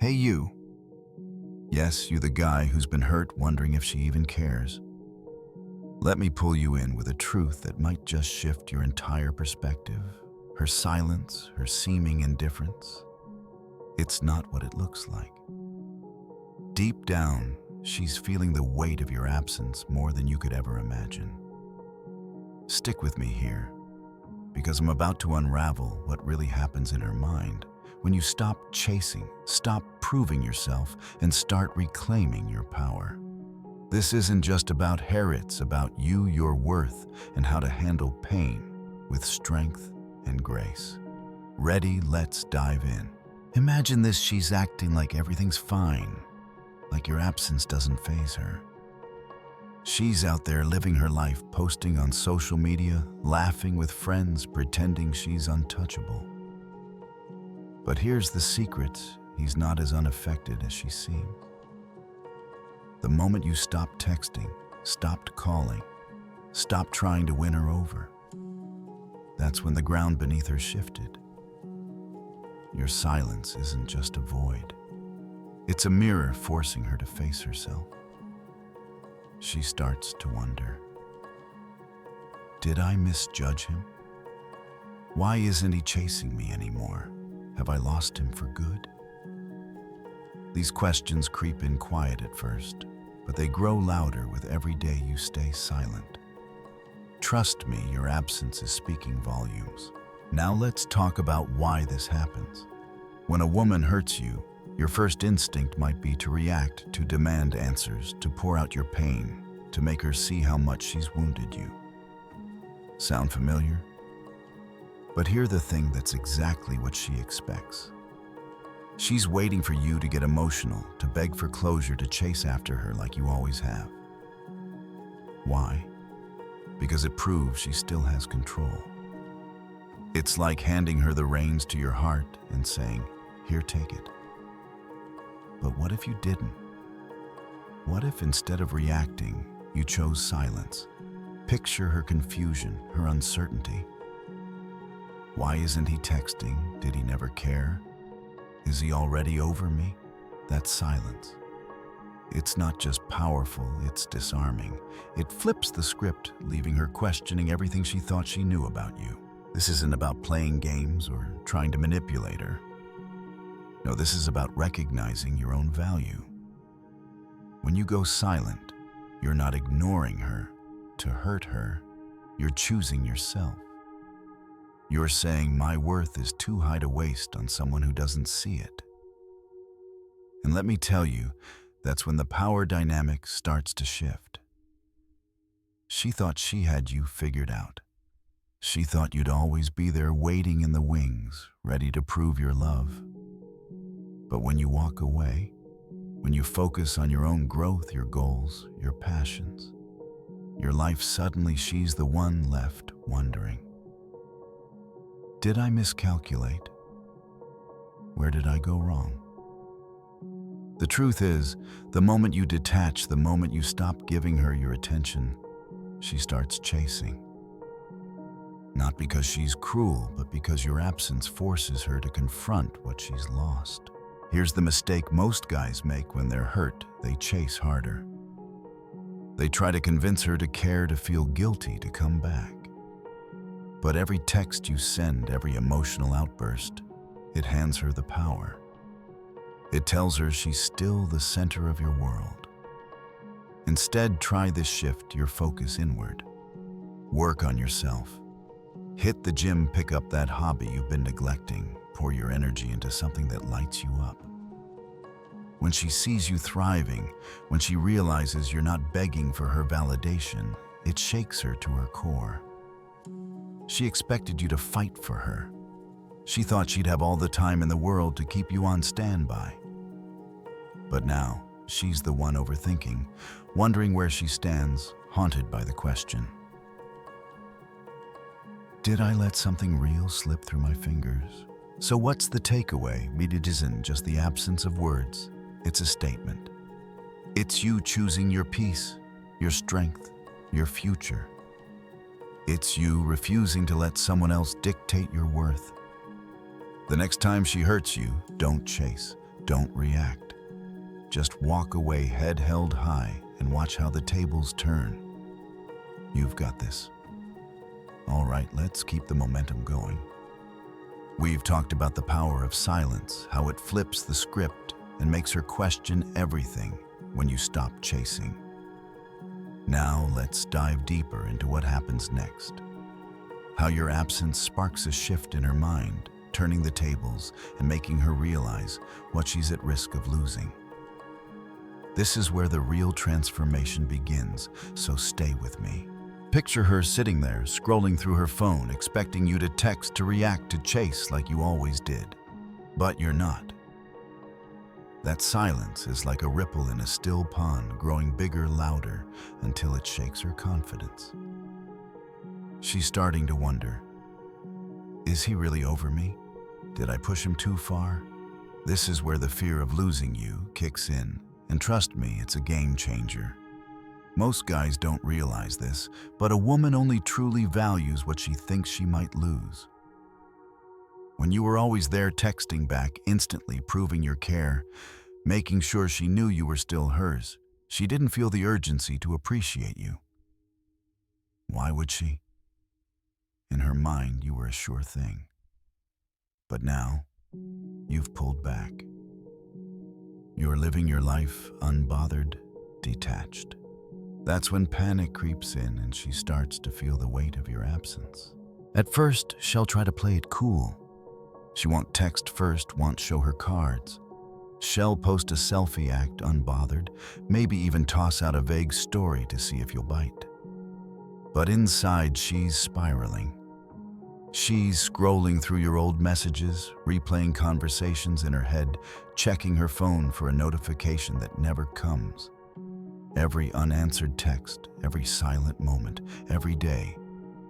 Hey you. Yes, you the guy who's been hurt wondering if she even cares. Let me pull you in with a truth that might just shift your entire perspective. Her silence, her seeming indifference. It's not what it looks like. Deep down, she's feeling the weight of your absence more than you could ever imagine. Stick with me here, because I'm about to unravel what really happens in her mind when you stop chasing, stop proving yourself, and start reclaiming your power. This isn't just about her, it's about you, your worth, and how to handle pain with strength and grace. Ready? Let's dive in. Imagine this: she's acting like everything's fine, like your absence doesn't faze her. She's out there living her life, posting on social media, laughing with friends, pretending she's untouchable. But here's the secret: he's not as unaffected as she seems. The moment you stopped texting, stopped calling, stopped trying to win her over, that's when the ground beneath her shifted. Your silence isn't just a void. It's a mirror forcing her to face herself. She starts to wonder, did I misjudge him? Why isn't he chasing me anymore? Have I lost him for good? These questions creep in quiet at first, but they grow louder with every day you stay silent. Trust me, your absence is speaking volumes. Now let's talk about why this happens. When a woman hurts you, your first instinct might be to react, to demand answers, to pour out your pain, to make her see how much she's wounded you. Sound familiar? But here's the thing: that's exactly what she expects. She's waiting for you to get emotional, to beg for closure, to chase after her like you always have. Why? Because it proves she still has control. It's like handing her the reins to your heart and saying, "Here, take it." But what if you didn't? What if instead of reacting, you chose silence? Picture her confusion, her uncertainty. Why isn't he texting? Did he never care? Is he already over me? That's silence. It's not just powerful, it's disarming. It flips the script, leaving her questioning everything she thought she knew about you. This isn't about playing games or trying to manipulate her. No, this is about recognizing your own value. When you go silent, you're not ignoring her to hurt her. You're choosing yourself. You're saying, my worth is too high to waste on someone who doesn't see it. And let me tell you, that's when the power dynamic starts to shift. She thought she had you figured out. She thought you'd always be there waiting in the wings, ready to prove your love. But when you walk away, when you focus on your own growth, your goals, your passions, your life, suddenly she's the one left wondering, did I miscalculate? Where did I go wrong? The truth is, the moment you detach, the moment you stop giving her your attention, she starts chasing. Not because she's cruel, but because your absence forces her to confront what she's lost. Here's the mistake most guys make when they're hurt: they chase harder. They try to convince her to care, to feel guilty, to come back. But every text you send, every emotional outburst, it hands her the power. It tells her she's still the center of your world. Instead, try this: shift your focus inward. Work on yourself. Hit the gym, pick up that hobby you've been neglecting, pour your energy into something that lights you up. When she sees you thriving, when she realizes you're not begging for her validation, it shakes her to her core. She expected you to fight for her. She thought she'd have all the time in the world to keep you on standby. But now, she's the one overthinking, wondering where she stands, haunted by the question, did I let something real slip through my fingers? So what's the takeaway? It isn't just the absence of words, it's a statement. It's you choosing your peace, your strength, your future. It's you refusing to let someone else dictate your worth. The next time she hurts you, don't chase. Don't react. Just walk away head held high and watch how the tables turn. You've got this. All right, let's keep the momentum going. We've talked about the power of silence, how it flips the script and makes her question everything when you stop chasing. Now let's dive deeper into what happens next. How your absence sparks a shift in her mind, turning the tables and making her realize what she's at risk of losing. This is where the real transformation begins, so stay with me. Picture her sitting there, scrolling through her phone, expecting you to text, to react, to chase like you always did. But you're not. That silence is like a ripple in a still pond, growing bigger, louder, until it shakes her confidence. She's starting to wonder, is he really over me? Did I push him too far? This is where the fear of losing you kicks in, and trust me, it's a game changer. Most guys don't realize this, but a woman only truly values what she thinks she might lose. When you were always there texting back, instantly proving your care, making sure she knew you were still hers, she didn't feel the urgency to appreciate you. Why would she? In her mind, you were a sure thing. But now, you've pulled back. You're living your life unbothered, detached. That's when panic creeps in and she starts to feel the weight of your absence. At first, she'll try to play it cool. She won't text first, won't show her cards. She'll post a selfie act unbothered, maybe even toss out a vague story to see if you'll bite. But inside, she's spiraling. She's scrolling through your old messages, replaying conversations in her head, checking her phone for a notification that never comes. Every unanswered text, every silent moment, every day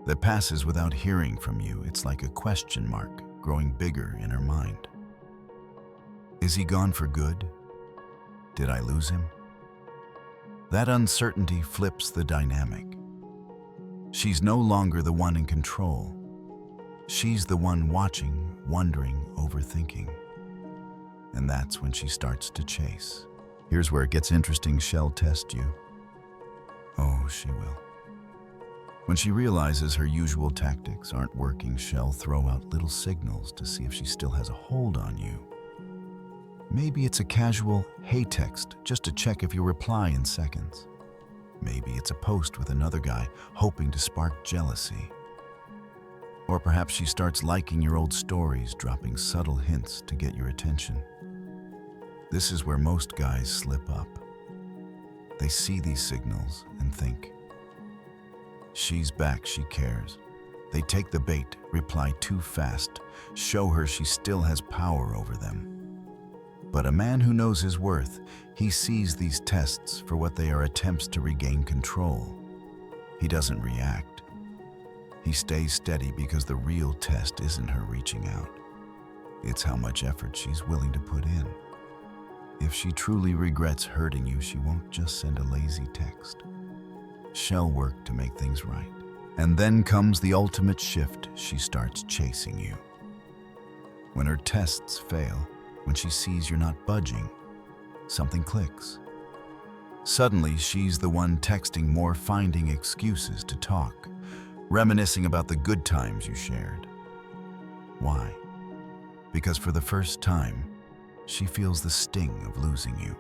that passes without hearing from you, it's like a question mark growing bigger in her mind. Is he gone for good? Did I lose him? That uncertainty flips the dynamic. She's no longer the one in control. She's the one watching, wondering, overthinking. And that's when she starts to chase. Here's where it gets interesting. She'll test you. Oh, she will. When she realizes her usual tactics aren't working, she'll throw out little signals to see if she still has a hold on you. Maybe it's a casual, "Hey" text, just to check if you reply in seconds. Maybe it's a post with another guy, hoping to spark jealousy. Or perhaps she starts liking your old stories, dropping subtle hints to get your attention. This is where most guys slip up. They see these signals and think, she's back, she cares. They take the bait, reply too fast, show her she still has power over them. But a man who knows his worth, he sees these tests for what they are, attempts to regain control. He doesn't react. He stays steady because the real test isn't her reaching out. It's how much effort she's willing to put in. If she truly regrets hurting you, she won't just send a lazy text. She'll work to make things right. And then comes the ultimate shift. She starts chasing you. When her tests fail, when she sees you're not budging, something clicks. Suddenly, she's the one texting more, finding excuses to talk, reminiscing about the good times you shared. Why? Because for the first time, she feels the sting of losing you.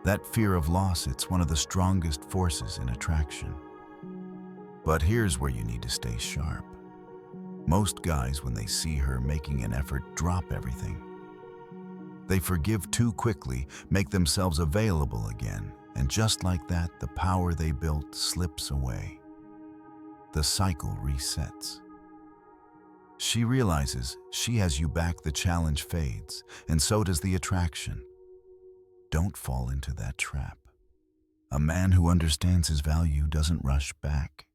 That fear of loss, it's one of the strongest forces in attraction. But here's where you need to stay sharp. Most guys, when they see her making an effort, drop everything. They forgive too quickly, make themselves available again, and just like that, the power they built slips away. The cycle resets. She realizes she has you back, the challenge fades, and so does the attraction. Don't fall into that trap. A man who understands his value doesn't rush back.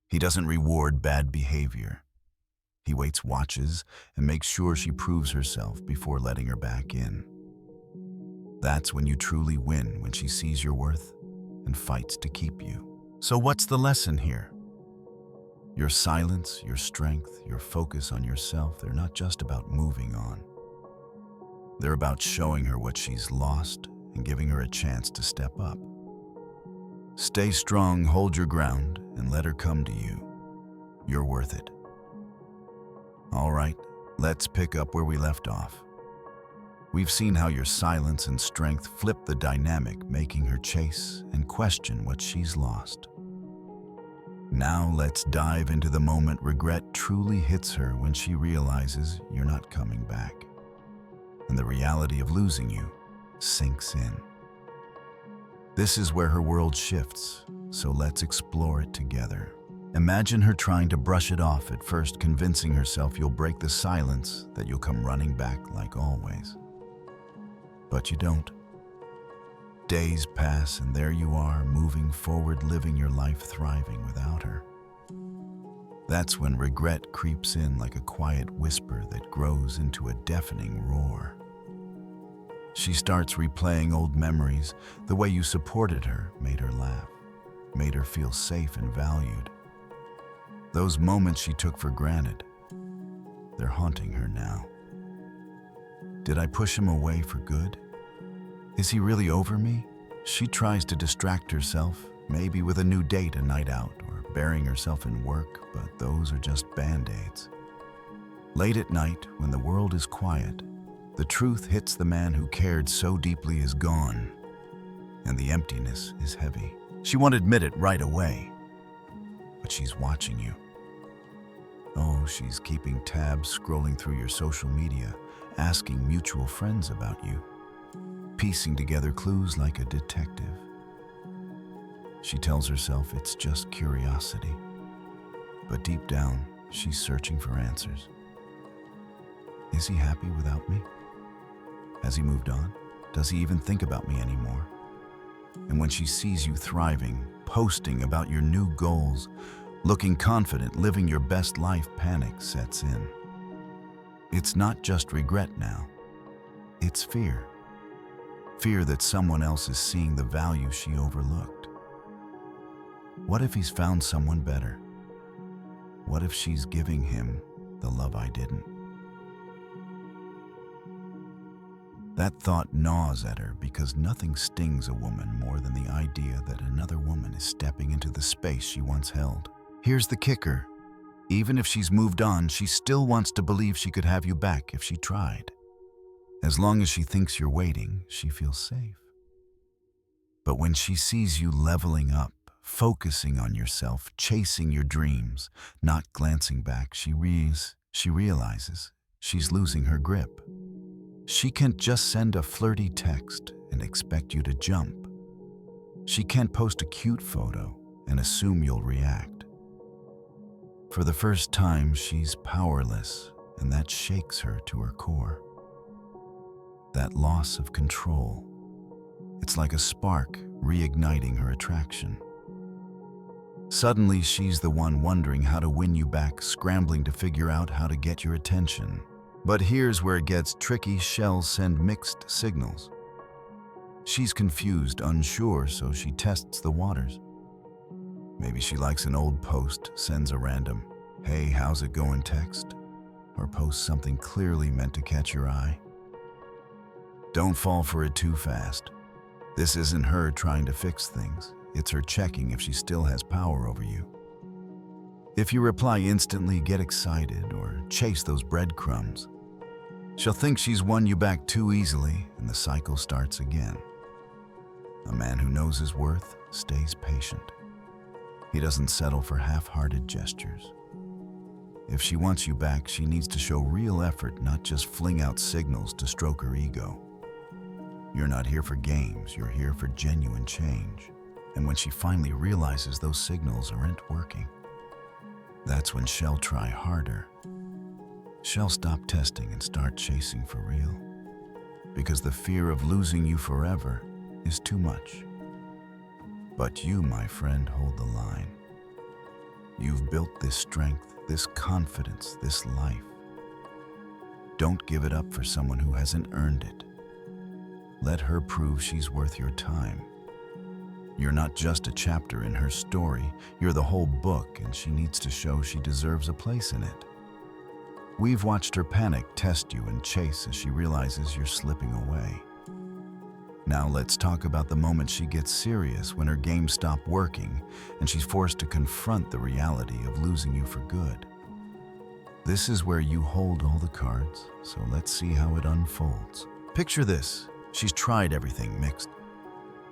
He doesn't reward bad behavior. He waits, watches, and makes sure she proves herself before letting her back in. That's when you truly win, when she sees your worth and fights to keep you. So what's the lesson here? Your silence, your strength, your focus on yourself, they're not just about moving on. They're about showing her what she's lost and giving her a chance to step up. Stay strong, hold your ground, and let her come to you. You're worth it. All right, let's pick up where we left off. We've seen how your silence and strength flip the dynamic, making her chase and question what she's lost. Now let's dive into the moment regret truly hits her when she realizes you're not coming back, and the reality of losing you sinks in. This is where her world shifts, so let's explore it together. Imagine her trying to brush it off at first, convincing herself you'll break the silence, that you'll come running back like always. But you don't. Days pass and there you are, moving forward, living your life, thriving without her. That's when regret creeps in like a quiet whisper that grows into a deafening roar. She starts replaying old memories, the way you supported her, made her laugh, made her feel safe and valued. Those moments she took for granted, they're haunting her now. Did I push him away for good? Is he really over me? She tries to distract herself, maybe with a new date, a night out, or burying herself in work, but those are just band-aids. Late at night, when the world is quiet, the truth hits. The man who cared so deeply is gone, and the emptiness is heavy. She won't admit it right away, but she's watching you. Oh, she's keeping tabs, scrolling through your social media, asking mutual friends about you, piecing together clues like a detective. She tells herself it's just curiosity, but deep down, she's searching for answers. Is he happy without me? Has he moved on? Does he even think about me anymore? And when she sees you thriving, posting about your new goals, looking confident, living your best life, panic sets in. It's not just regret now. It's fear. Fear that someone else is seeing the value she overlooked. What if he's found someone better? What if she's giving him the love I didn't? That thought gnaws at her because nothing stings a woman more than the idea that another woman is stepping into the space she once held. Here's the kicker. Even if she's moved on, she still wants to believe she could have you back if she tried. As long as she thinks you're waiting, she feels safe. But when she sees you leveling up, focusing on yourself, chasing your dreams, not glancing back, she realizes she's losing her grip. She can't just send a flirty text and expect you to jump. She can't post a cute photo and assume you'll react. For the first time, she's powerless, and that shakes her to her core. That loss of control, it's like a spark reigniting her attraction. Suddenly, she's the one wondering how to win you back, scrambling to figure out how to get your attention. But here's where it gets tricky. Shells send mixed signals. She's confused, unsure, so she tests the waters. Maybe she likes an old post, sends a random, "Hey, how's it going?" text, or posts something clearly meant to catch your eye. Don't fall for it too fast. This isn't her trying to fix things. It's her checking if she still has power over you. If you reply instantly, get excited, or chase those breadcrumbs, she'll think she's won you back too easily, and the cycle starts again. A man who knows his worth stays patient. He doesn't settle for half-hearted gestures. If she wants you back, she needs to show real effort, not just fling out signals to stroke her ego. You're not here for games, you're here for genuine change. And when she finally realizes those signals aren't working, that's when she'll try harder. She'll stop testing and start chasing for real. Because the fear of losing you forever is too much. But you, my friend, hold the line. You've built this strength, this confidence, this life. Don't give it up for someone who hasn't earned it. Let her prove she's worth your time. You're not just a chapter in her story, you're the whole book, and she needs to show she deserves a place in it. We've watched her panic, test you, and chase as she realizes you're slipping away. Now let's talk about the moment she gets serious, when her games stop working and she's forced to confront the reality of losing you for good. This is where you hold all the cards, so let's see how it unfolds. Picture this. She's tried everything: mixed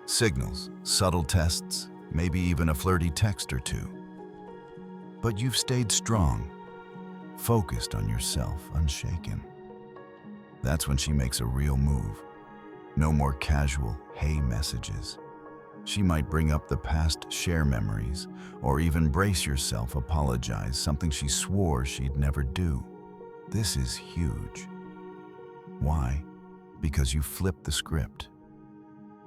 signals, subtle tests, maybe even a flirty text or two. But you've stayed strong, focused on yourself, unshaken. That's when she makes a real move. No more casual "hey" messages. She might bring up the past, share memories, or even brace yourself, apologize, something she swore she'd never do. This is huge. Why? Because you flipped the script.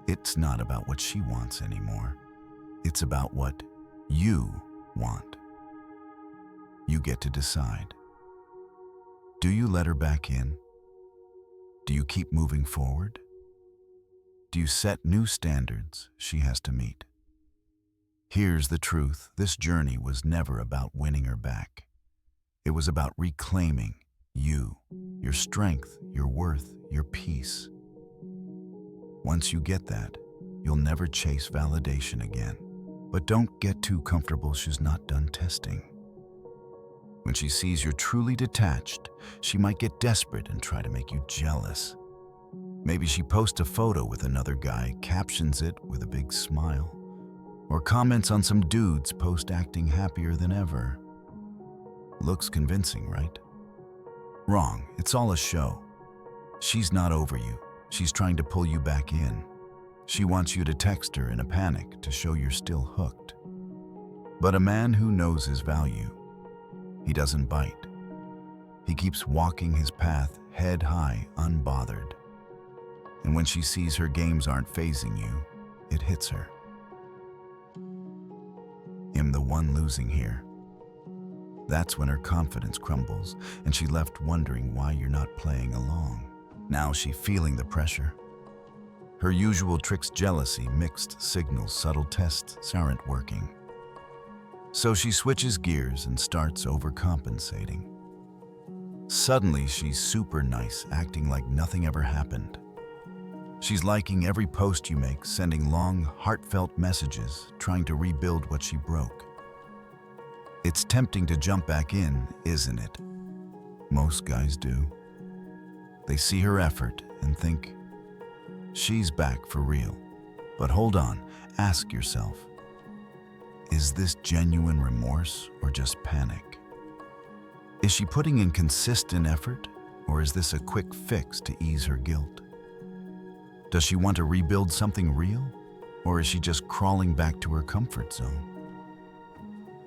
It's not about what she wants anymore. It's about what you want. You get to decide. Do you let her back in? Do you keep moving forward? Do you set new standards she has to meet? Here's the truth. This journey was never about winning her back. It was about reclaiming you, your strength, your worth, your peace. Once you get that, you'll never chase validation again. But don't get too comfortable. She's not done testing. When she sees you're truly detached, she might get desperate and try to make you jealous. Maybe she posts a photo with another guy, captions it with a big smile, or comments on some dude's post acting happier than ever. Looks convincing, right? Wrong. It's all a show. She's not over you. She's trying to pull you back in. She wants you to text her in a panic to show you're still hooked. But a man who knows his value, he doesn't bite. He keeps walking his path, head high, unbothered. And when she sees her games aren't fazing you, it hits her. I'm the one losing here. That's when her confidence crumbles, and she left wondering why you're not playing along. Now she's feeling the pressure. Her usual tricks, jealousy, mixed signals, subtle tests aren't working. So she switches gears and starts overcompensating. Suddenly she's super nice, acting like nothing ever happened. She's liking every post you make, sending long, heartfelt messages, trying to rebuild what she broke. It's tempting to jump back in, isn't it? Most guys do. They see her effort and think, she's back for real. But hold on, ask yourself, is this genuine remorse or just panic? Is she putting in consistent effort, or is this a quick fix to ease her guilt? Does she want to rebuild something real, or is she just crawling back to her comfort zone?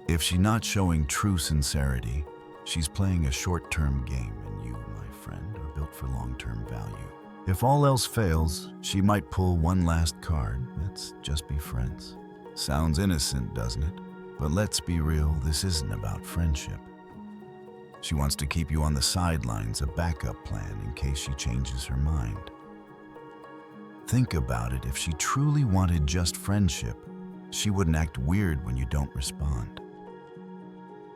If she's not showing true sincerity, she's playing a short-term game, and you, my friend, are built for long-term value. If all else fails, she might pull one last card. Let's just be friends. Sounds innocent, doesn't it? But let's be real, this isn't about friendship. She wants to keep you on the sidelines, a backup plan in case she changes her mind. Think about it. If she truly wanted just friendship, she wouldn't act weird when you don't respond.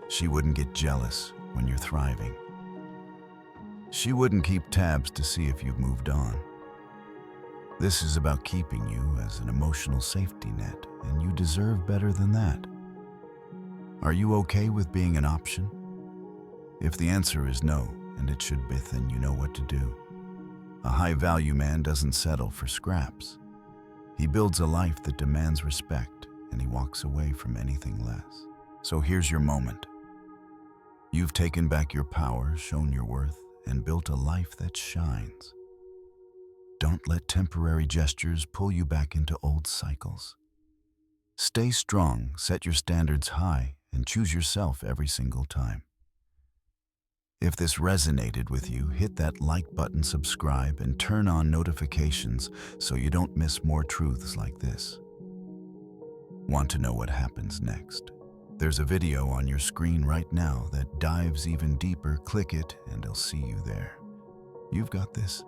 She wouldn't get jealous when you're thriving. She wouldn't keep tabs to see if you've moved on. This is about keeping you as an emotional safety net, and you deserve better than that. Are you okay with being an option? If the answer is no, and it should be, then you know what to do. A high-value man doesn't settle for scraps. He builds a life that demands respect, and he walks away from anything less. So here's your moment. You've taken back your power, shown your worth, and built a life that shines. Don't let temporary gestures pull you back into old cycles. Stay strong, set your standards high, and choose yourself every single time. If this resonated with you, hit that like button, subscribe, and turn on notifications so you don't miss more truths like this. Want to know what happens next? There's a video on your screen right now that dives even deeper. Click it and I'll see you there. You've got this.